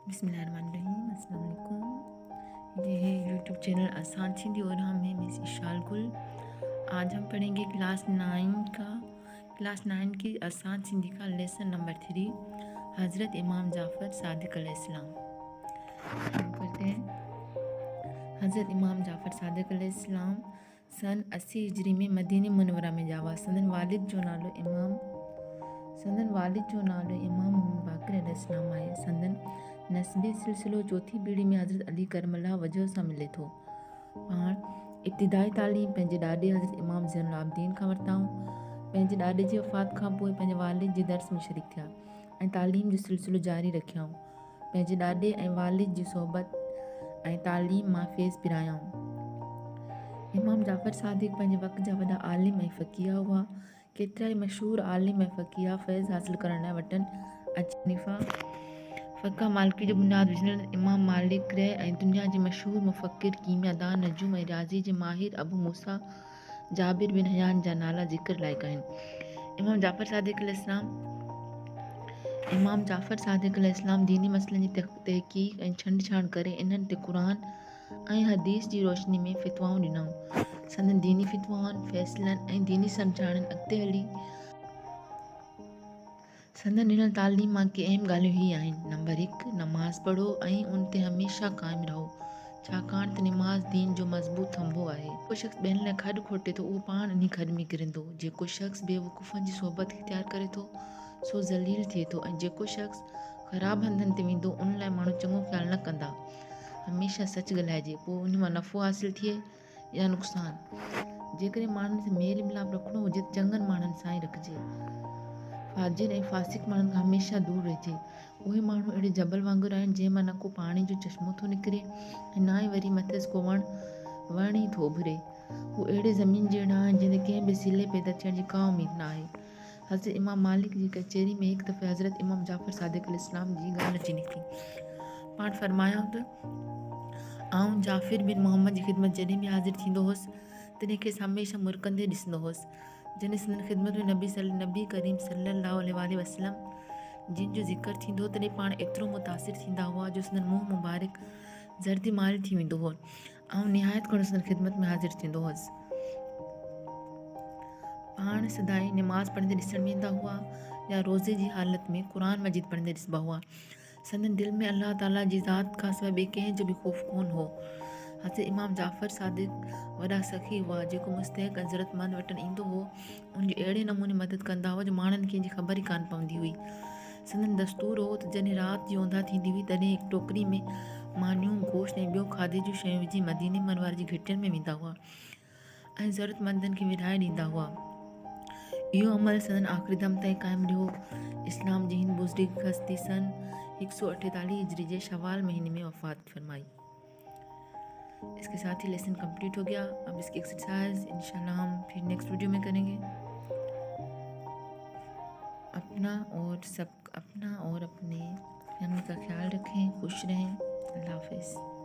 बिस्मिल्लाहिर्रहमानिर्रहीम, अस्सलाम वालेकुम। ये है यूट्यूब चैनल आसान सिंधी और हम हैं मिस इशाल गुल। आज हम पढ़ेंगे क्लास 9 की आसान सिंधी का लेसन नंबर 3, हज़रत इमाम जाफ़र सादिक अलैहिस्सलाम। शुरू करते हैं। हज़रत इमाम जाफ़र सादिक अलैहिस्सलाम सन 80 हिजरी में मदीने मुनव्वरा में जावा। संदन वालिद जो नालो इमाम मोहम्मद बाक़िर अलैहिस्सलाम आहे। संदन नस्बी सिलसिलो चौथी पीढ़ी में हज़रत अली करमल्ला वजह सां मिले थो। पाण इब्तिदाई तालीम पंहिंजे ॾाॾे हज़रत इमाम ज़ैनुल आबिदीन खां वरिताऊं। पंहिंजे ॾाॾे जी वफ़ात खां पोइ पंहिंजे वालिद जे दर्स में शरीक थिया ऐं तालीम जो सिलसिलो जारी रखियाऊं। पंहिंजे ॾाॾे ऐं वालिद जी सोहबत ऐं तालीम मां फैज़ पिरायाऊं। इमाम जाफ़र सादिक पंहिंजे वक़्त जा वॾा आलिम ऐं फ़क़ीहा हुआ। केतिरा ई मशहूर आलिम ऐं फ़क़ीहा फैज़ हासिल करण लाइ वटनि हनीफ़ा फ़क़ह मालिकी जो बुनियादु विझंदड़ इमाम मालिक रहे ऐं दुनिया जे मशहूर मुफ़क्किर, कीमियादान, नजूम ऐं रियाज़ी जे माहिर अबू मूसा जाबिर बिन हयान जा नाला ज़िक्र लाइक़ आहिनि। इमाम जाफ़र सादिक अलैहिस्सलाम दीनी मसइलनि जी तहक़ीक़ ऐं छंड-छाण करे इन्हनि ते क़ुरान ऐं हदीस जी रोशनी में फ़ितवाऊं ॾिनऊं। संदन दीनी फ़ितवाउनि, फ़ैसिलनि ऐं दीनी सम्झाणनि अॻिते हली संदन ॾिनल तालीम मां के अहम ॻाल्हियूं ही आहिनि। नंबर 1, नमाज़ पढ़ो ऐं उन ते हमेशा क़ाइम रहो, छाकाणि त नमाज़ दीन जो मज़बूत थंभो आहे। को शख़्स ॿियनि लाइ खॾु खोटे थो, उहो पाण इन खॾ में किरंदो। जेको शख़्स बेवकूफ़नि जी सोबत इख्तियार करे थो, सो ज़लील थिए थो ऐं जेको शख़्स ख़राब हंधनि ते वेंदो, उन लाइ माण्हू चङो ख़्यालु न कंदा। हमेशा सच ॻाल्हाइजे, पोइ उन मां नफ़ो हासिल थिए या नुक़सानु। जेकॾहिं माण्हुनि सां मेल मिलाप रखिणो हुजे त चङनि माण्हुनि सां ई रखिजे। फाजिर ऐं फासिक माण्हुनि खां हमेशा दूर रहिजे। उहे माण्हू अहिड़े जबल वांगुरु आहिनि जंहिंमां न को पाणी जो चश्मो थो निकिरे ऐं न ई वरी मथसि को वण ई थो उभिरे। हू अहिड़े ज़मीन जहिड़ा आहिनि जिते कंहिं बि सिले पैदा थियण जी का उमेद न आहे। हज़रत इमाम मालिक जी कचहरी में हिकु दफ़े हज़रत इमाम जाफ़र सादिक अलैहिस्सलाम जी ॻाल्हि अची निकिती। पाण फरमायाऊं त आउं जाफ़िर बिन मोहम्मद जी ख़िदमत जॾहिं बि हाज़िर थींदो हुअसि तॾहिं खेसि हमेशह मुरकंदे ॾिसंदो हुअसि। जॾहिं संदन ख़िदमत में नबी करीम सल्लल्लाहु अलैहि वसल्लम जिन जो ज़िक्र थींदो तॾहिं पाण एतिरो मुतासिर थींदा हुआ जो संदन मुंहुं मुबारक ज़र्दी माल थी वेंदो हो। ऐं निहायत खणो संदन ख़िदमत में हाज़िर थींदो हुअसि। पाण सदाई नमाज़ पढ़ंदे ॾिसण वेंदा हुआ या रोज़े जी हालत में क़ुरान मजीद पढ़ंदे ॾिसबा हुआ। संदन दिलि में अल्लाह ताला जी ज़ात खां सवाइ ॿिए कंहिं जो बि ख़ौफ़ कोन हो। हज़रत इमाम जाफ़र सादिक वॾा सख़ी हुआ जेको मुस्तहिक़ ऐं ज़रूरतमंद वटि ईंदो हो उनजी अहिड़े नमूने मदद कंदा हुआ जो माण्हुनि खे जी ख़बर ई कान पवंदी हुई। संदन दस्तूर हो त जॾहिं राति जी ओंधा थींदी हुई तॾहिं हिकु टोकरी में मानियूं, गोश्त ऐं ॿियो खाधे जूं शयूं विझी मदीने मुनव्वर जी घिटियुनि में वेंदा हुआ ऐं ज़रूरतमंदनि खे विराए ॾींदा हुआ। इहो अमल संदन आख़िरी दम ताईं क़ाइमु रहियो। इस्लाम जी हिन बुज़ुर्ग हस्ती सन 148 हिजरी जे शवाल महीने में वफ़ात फरमाई। इसके साथ ही लेसन कंप्लीट हो गया। अब इसकी एक्सरसाइज इंशाल्लाह हम फिर नेक्स्ट वीडियो में करेंगे। अपना और अपने फैमिली का ख्याल रखें, खुश रहें। अल्लाह हाफ़िज़।